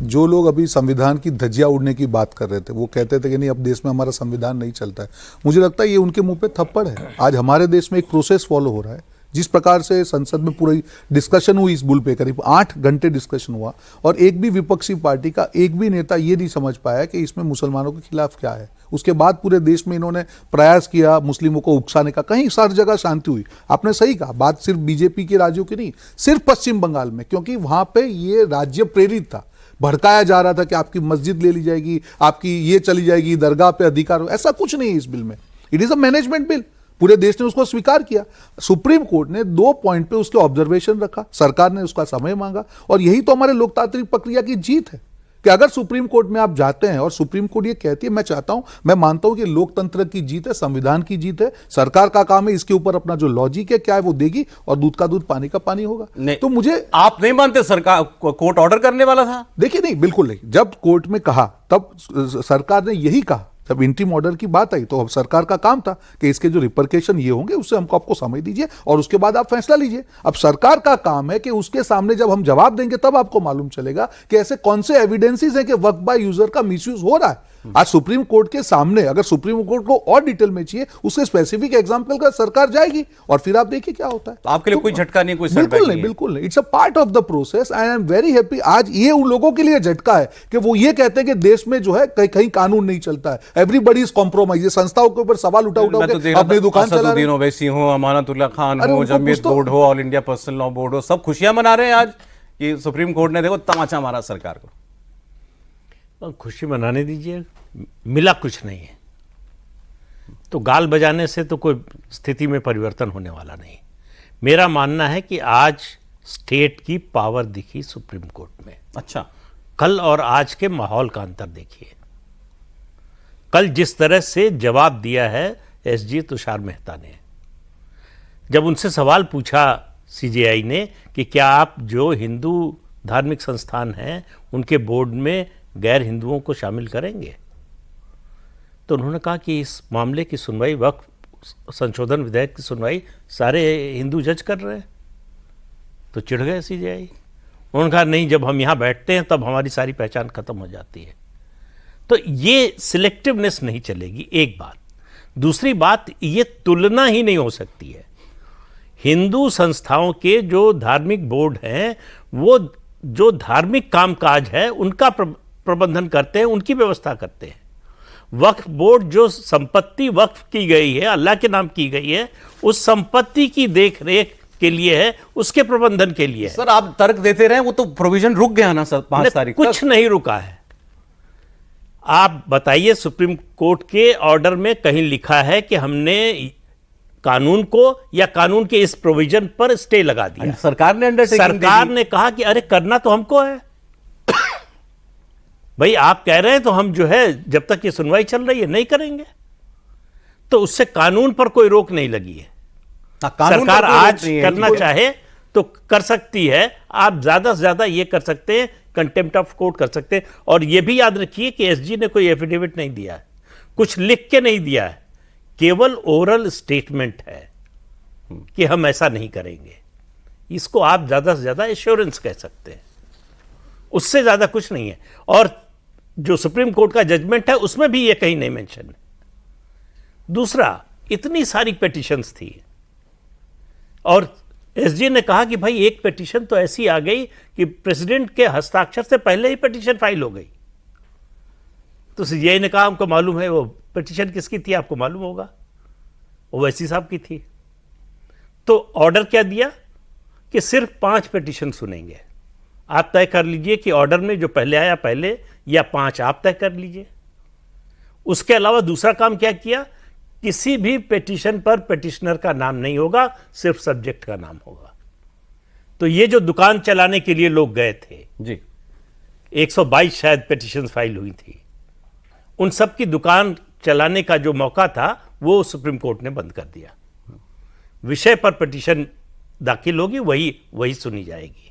जो लोग अभी संविधान की धज्जियां उड़ने की बात कर रहे थे, वो कहते थे कि नहीं अब देश में हमारा संविधान नहीं चलता है, मुझे लगता है ये उनके मुंह पे थप्पड़ है। आज हमारे देश में एक प्रोसेस फॉलो हो रहा है। जिस प्रकार से संसद में पूरी डिस्कशन हुई इस बिल पे, करीब 8 घंटे डिस्कशन हुआ और एक भी विपक्षी पार्टी का एक भी नेता ये नहीं समझ पाया कि इसमें मुसलमानों के खिलाफ क्या है। उसके बाद पूरे देश में इन्होंने प्रयास किया मुस्लिमों को उकसाने का, कहीं हर जगह शांति हुई। आपने सही कहा, बात सिर्फ बीजेपी के राज्यों की नहीं, सिर्फ पश्चिम बंगाल में, क्योंकि वहां पे ये राज्य प्रेरित था, भड़काया जा रहा था कि आपकी मस्जिद ले ली जाएगी, आपकी ये चली जाएगी, दरगाह पे अधिकार हो। ऐसा कुछ नहीं है इस बिल में। It is a management bill. पूरे देश ने उसको स्वीकार किया। सुप्रीम कोर्ट ने 2 पॉइंट पे उसके ऑब्जर्वेशन रखा, सरकार ने उसका समय मांगा, और यही तो हमारे लोकतांत्रिक प्रक्रिया की जीत है कि अगर सुप्रीम कोर्ट में आप जाते हैं और सुप्रीम कोर्ट ये कहती है, मैं चाहता हूं, मैं मानता हूं कि लोकतंत्र की जीत है, संविधान की जीत है, सरकार का काम है इसके ऊपर अपना जो लॉजिक है क्या है वो देगी, और दूध का दूध पानी का पानी होगा। तो मुझे, आप नहीं मानते सरकार कोर्ट ऑर्डर करने वाला था? देखिए नहीं, बिल्कुल नहीं। जब कोर्ट में कहा तब सरकार ने यही कहा, जब इंटीम ऑर्डर की बात आई तो अब सरकार का काम था कि इसके जो रिपरकेशन ये होंगे उससे हमको आपको समय दीजिए और उसके बाद आप फैसला लीजिए। अब सरकार का काम है कि उसके सामने जब हम जवाब देंगे तब आपको मालूम चलेगा कि ऐसे कौन से एविडेंसेस हैं कि वक्फ बाय यूजर का मिसयूज हो रहा है। आज सुप्रीम कोर्ट के सामने, अगर सुप्रीम कोर्ट को और डिटेल में चाहिए, उसके स्पेसिफिक एग्जांपल का सरकार जाएगी और फिर आप देखिए क्या होता है। तो आपके लिए कोई झटका नहीं, कोई बिल्कुल नहीं, बिल्कुल नहीं। It's a part of the process and I am very happy. आज ये उन लोगों के लिए झटका है कि वो ये कहते हैं कि देश में जो है कहीं कानून नहीं चलता है, एवरीबॉडी इज कॉम्प्रोमाइज। संस्थाओं के ऊपर सवाल उठा के अपनी दुकान चला रहे हैं। ओवैसी हो, अमानतुल्लाह खान हो, जमीयत बोर्ड हो, all India personal law board हो, सब खुशियां मना रहे हैं आज कि सुप्रीम कोर्ट ने देखो तमाचा मारा सरकार को। खुशी मनाने दीजिए, मिला कुछ नहीं है तो गाल बजाने से तो कोई स्थिति में परिवर्तन होने वाला नहीं। मेरा मानना है कि आज स्टेट की पावर दिखी सुप्रीम कोर्ट में। अच्छा, कल और आज के माहौल का अंतर देखिए। कल जिस तरह से जवाब दिया है एसजी तुषार मेहता ने, जब उनसे सवाल पूछा सीजेआई ने कि क्या आप जो हिंदू धार्मिक संस्थान हैं उनके बोर्ड में गैर हिंदुओं को शामिल करेंगे, तो उन्होंने कहा कि इस मामले की सुनवाई, वक्फ संशोधन विधेयक की सुनवाई सारे हिंदू जज कर रहे हैं। तो चिढ़ गए सीजेआई। उन्होंने कहा नहीं, जब हम यहाँ बैठते हैं तब हमारी सारी पहचान खत्म हो जाती है। तो ये सिलेक्टिवनेस नहीं चलेगी, एक बात। दूसरी बात, ये तुलना ही नहीं हो सकती है। हिंदू संस्थाओं के जो धार्मिक बोर्ड हैं वो जो धार्मिक कामकाज है उनका प्रबंधन करते हैं, उनकी व्यवस्था करते हैं। वक्फ बोर्ड जो संपत्ति वक्फ की गई है, अल्लाह के नाम की गई है, उस संपत्ति की देख रेख के लिए है, उसके प्रबंधन के लिए है। सर आप तर्क देते रहे, वो तो प्रोविजन रुक गया ना सर 5 तारीख तक। कुछ नहीं रुका है। आप बताइए, सुप्रीम कोर्ट के ऑर्डर में कहीं लिखा है कि हमने कानून को या कानून के इस प्रोविजन पर स्टे लगा दिया? सरकार ने अंडरटेकिंग दी। सरकार ने कहा कि अरे करना तो हमको है भाई, आप कह रहे हैं तो हम जो है जब तक ये सुनवाई चल रही है नहीं करेंगे। तो उससे कानून पर कोई रोक नहीं लगी है। सरकार आज करना चाहे तो कर सकती है। आप ज्यादा से ज्यादा ये कर सकते हैं, कंटेम्प्ट ऑफ कोर्ट कर सकते हैं। और ये भी याद रखिए कि एसजी ने कोई एफिडेविट नहीं दिया है, कुछ लिख के नहीं दिया है, केवल ओरल स्टेटमेंट है कि हम ऐसा नहीं करेंगे। इसको आप ज्यादा से ज्यादा एश्योरेंस कह सकते हैं, उससे ज्यादा कुछ नहीं है। और जो सुप्रीम कोर्ट का जजमेंट है उसमें भी ये कहीं नहीं मेंशन है। दूसरा, इतनी सारी पिटीशंस थी और एसजी ने कहा कि भाई एक पिटीशन तो ऐसी आ गई कि प्रेसिडेंट के हस्ताक्षर से पहले ही पिटीशन फाइल हो गई। तो सीजेआई ने कहा हमको मालूम है वो पिटीशन किसकी थी, आपको मालूम होगा, ओवैसी साहब की थी। तो ऑर्डर क्या दिया कि सिर्फ 5 पिटीशन सुनेंगे। आप तय कर लीजिए कि ऑर्डर में जो पहले आया पहले या 5 आप तय कर लीजिए। उसके अलावा दूसरा काम क्या किया, किसी भी पिटीशन पर पिटिशनर का नाम नहीं होगा, सिर्फ सब्जेक्ट का नाम होगा। तो ये जो दुकान चलाने के लिए लोग गए थे जी, 122 शायद पिटीशन फाइल हुई थी, उन सब की दुकान चलाने का जो मौका था वो सुप्रीम कोर्ट ने बंद कर दिया। विषय पर पिटीशन दाखिल होगी, वही सुनी जाएगी।